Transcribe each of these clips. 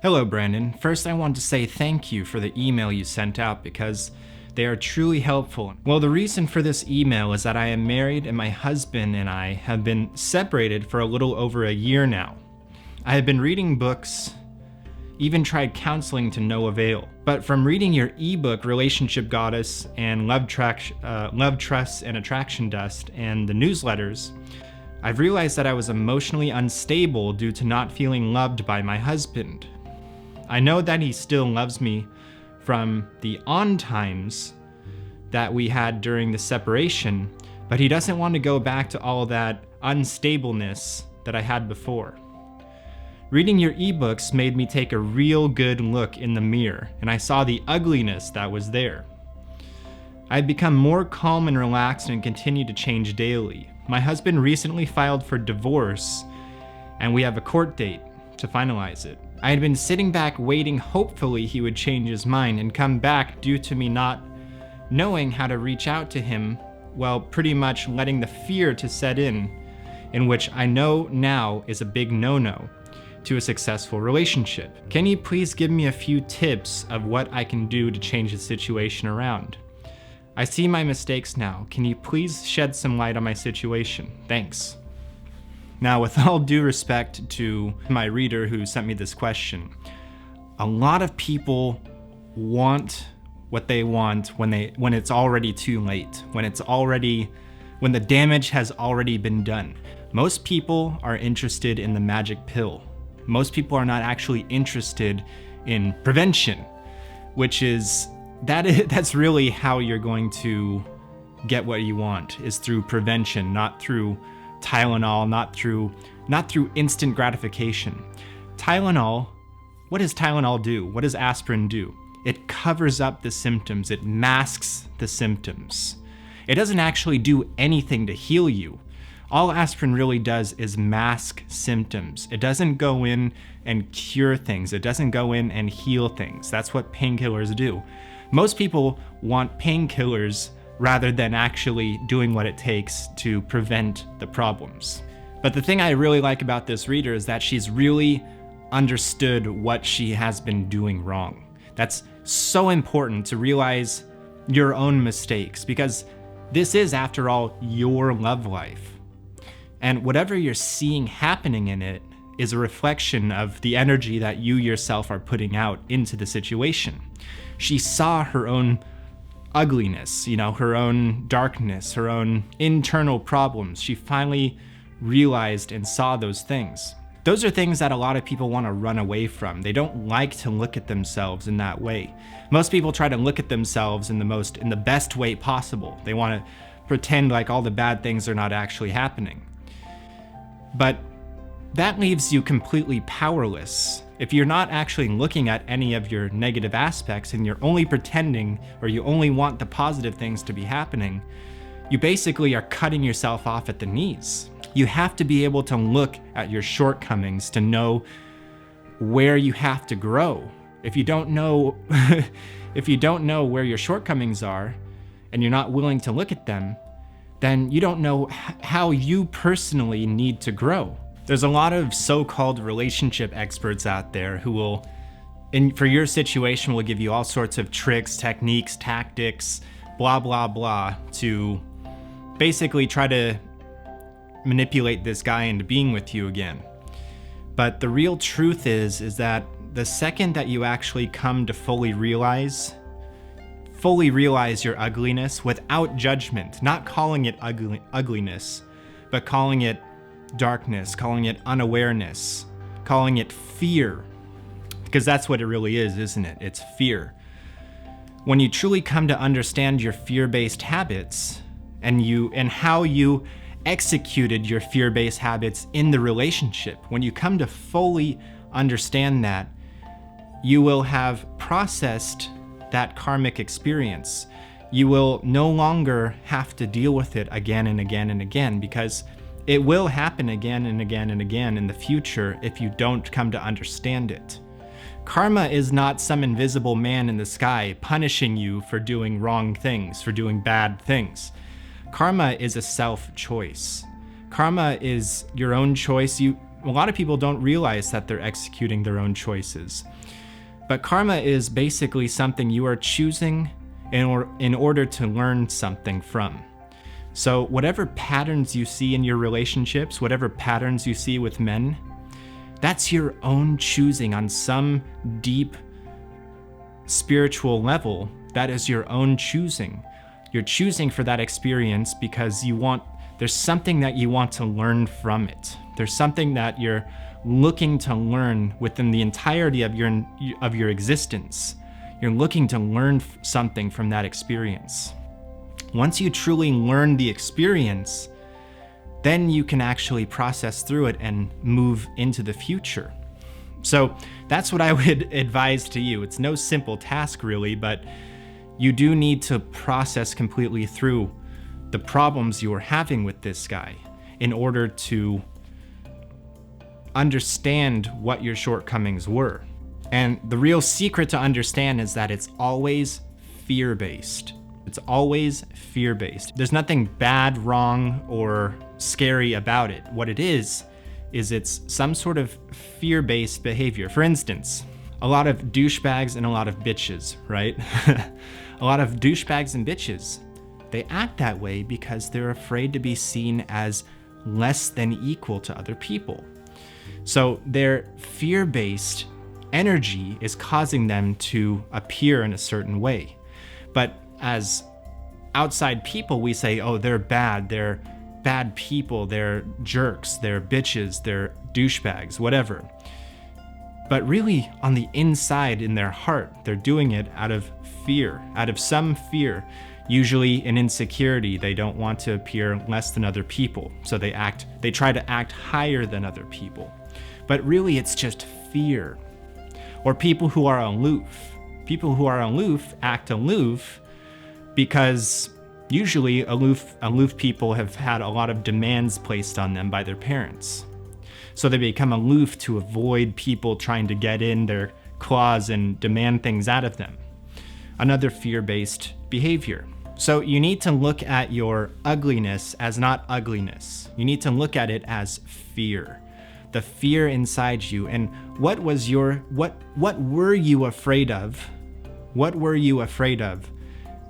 Hello, Brandon. First, I want to say thank you for the email you sent out because they are truly helpful. Well, the reason for this email is that I am married and my husband and I have been separated for a little over a year now. I have been reading books, even tried counseling to no avail. But from reading your ebook, Relationship Goddess and Love, Trust, and Attraction Dust, and the newsletters, I've realized that I was emotionally unstable due to not feeling loved by my husband. I know that he still loves me from the on times that we had during the separation, but he doesn't want to go back to all that unstableness that I had before. Reading your ebooks made me take a real good look in the mirror, and I saw the ugliness that was there. I've become more calm and relaxed and continue to change daily. My husband recently filed for divorce, and we have a court date to finalize it. I had been sitting back waiting, hopefully he would change his mind and come back due to me not knowing how to reach out to him, well, pretty much letting the fear to set in which I know now is a big no-no to a successful relationship. Can you please give me a few tips of what I can do to change the situation around? I see my mistakes now. Can you please shed some light on my situation? Thanks. Now, with all due respect to my reader who sent me this question, a lot of people want what they want when it's already too late, when the damage has already been done. Most people are interested in the magic pill. Most people are not actually interested in prevention, that's really how you're going to get what you want, is through prevention, not through Tylenol, not through instant gratification. Tylenol, what does Tylenol do? What does aspirin do? It covers up the symptoms. It masks the symptoms. It doesn't actually do anything to heal you. All aspirin really does is mask symptoms. It doesn't go in and cure things. It doesn't go in and heal things. That's what painkillers do. Most people want painkillers rather than actually doing what it takes to prevent the problems. But the thing I really like about this reader is that she's really understood what she has been doing wrong. That's so important to realize your own mistakes, because this is, after all, your love life. And whatever you're seeing happening in it is a reflection of the energy that you yourself are putting out into the situation. She saw her own ugliness, her own darkness, her own internal problems. She finally realized and saw those things. Those are things that a lot of people want to run away from. They don't like to look at themselves in that way. Most people try to look at themselves in the best way possible. They want to pretend like all the bad things are not actually happening. But that leaves you completely powerless. If you're not actually looking at any of your negative aspects and you're only pretending, or you only want the positive things to be happening, you basically are cutting yourself off at the knees. You have to be able to look at your shortcomings to know where you have to grow. If you don't know where your shortcomings are and you're not willing to look at them, then you don't know how you personally need to grow. There's a lot of so-called relationship experts out there who will, for your situation, will give you all sorts of tricks, techniques, tactics, blah, blah, blah, to basically try to manipulate this guy into being with you again. But the real truth is that the second that you actually come to fully realize your ugliness without judgment, not calling it ugliness, but calling it darkness, calling it unawareness, calling it fear, because that's what it really is, isn't it? It's fear. When you truly come to understand your fear-based habits and how you executed your fear-based habits in the relationship, when you come to fully understand that, you will have processed that karmic experience. You will no longer have to deal with it again and again and again, because it will happen again and again and again in the future if you don't come to understand it. Karma is not some invisible man in the sky punishing you for doing wrong things, for doing bad things. Karma is a self-choice. Karma is your own choice. a lot of people don't realize that they're executing their own choices. But karma is basically something you are choosing in order to learn something from. So whatever patterns you see in your relationships, whatever patterns you see with men, that's your own choosing on some deep spiritual level. That is your own choosing. You're choosing for that experience because there's something that you want to learn from it. There's something that you're looking to learn within the entirety of your existence. You're looking to learn something from that experience. Once you truly learn the experience, then you can actually process through it and move into the future. So that's what I would advise to you. It's no simple task really, but you do need to process completely through the problems you are having with this guy in order to understand what your shortcomings were. And the real secret to understand is that it's always fear-based. It's always fear-based. There's nothing bad, wrong, or scary about it. What it is it's some sort of fear-based behavior. For instance, a lot of douchebags and a lot of bitches, right? A lot of douchebags and bitches, they act that way because they're afraid to be seen as less than equal to other people. So their fear-based energy is causing them to appear in a certain way. But as outside people, we say, oh, they're bad people, they're jerks, they're bitches, they're douchebags, whatever. But really, on the inside, in their heart, they're doing it out of fear, out of some fear, usually an insecurity. They don't want to appear less than other people, so they try to act higher than other people. But really, it's just fear. Or people who are aloof. People who are aloof act aloof because usually aloof people have had a lot of demands placed on them by their parents. So they become aloof to avoid people trying to get in their claws and demand things out of them. Another fear-based behavior. So you need to look at your ugliness as not ugliness. You need to look at it as fear. The fear inside you. And what were you afraid of? What were you afraid of?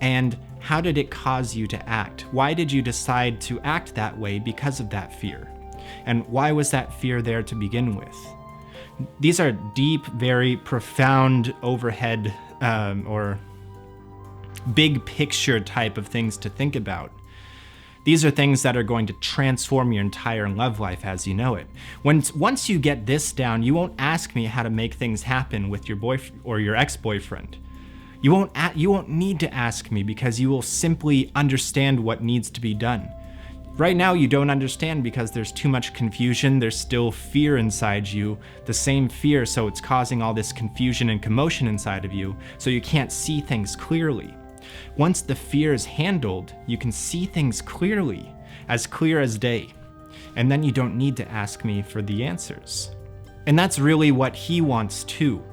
And how did it cause you to act? Why did you decide to act that way because of that fear? And why was that fear there to begin with? These are deep, very profound overhead or big picture type of things to think about. These are things that are going to transform your entire love life as you know it. Once you get this down, you won't ask me how to make things happen with your boyfriend or your ex-boyfriend. You won't need to ask me because you will simply understand what needs to be done. Right now you don't understand because there's too much confusion, there's still fear inside you, the same fear, so it's causing all this confusion and commotion inside of you, so you can't see things clearly. Once the fear is handled, you can see things clearly, as clear as day, and then you don't need to ask me for the answers. And that's really what he wants too.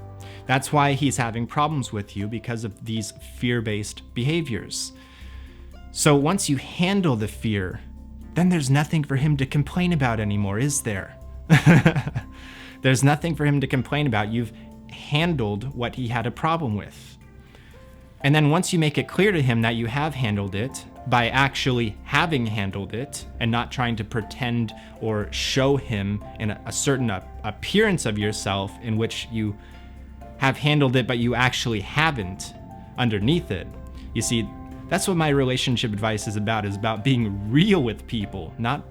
That's why he's having problems with you, because of these fear-based behaviors. So once you handle the fear, then there's nothing for him to complain about anymore, is there? There's nothing for him to complain about. You've handled what he had a problem with. And then once you make it clear to him that you have handled it, by actually having handled it and not trying to pretend or show him in a certain appearance of yourself in which you have handled it but you actually haven't underneath it. You see, that's what my relationship advice is about being real with people, not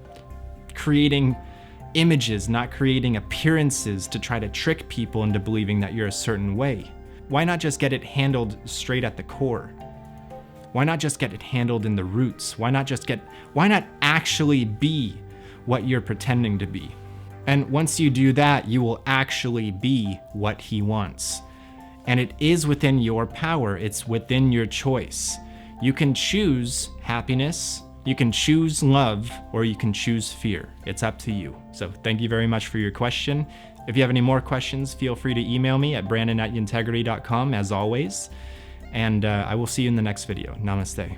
creating images, not creating appearances to try to trick people into believing that you're a certain way. Why not just get it handled straight at the core? Why not just get it handled in the roots? Why not actually be what you're pretending to be? And once you do that, you will actually be what he wants. And it is within your power, it's within your choice. You can choose happiness, you can choose love, or you can choose fear. It's up to you. So thank you very much for your question. If you have any more questions, feel free to email me at brandon@integrity.com as always. And I will see you in the next video. Namaste.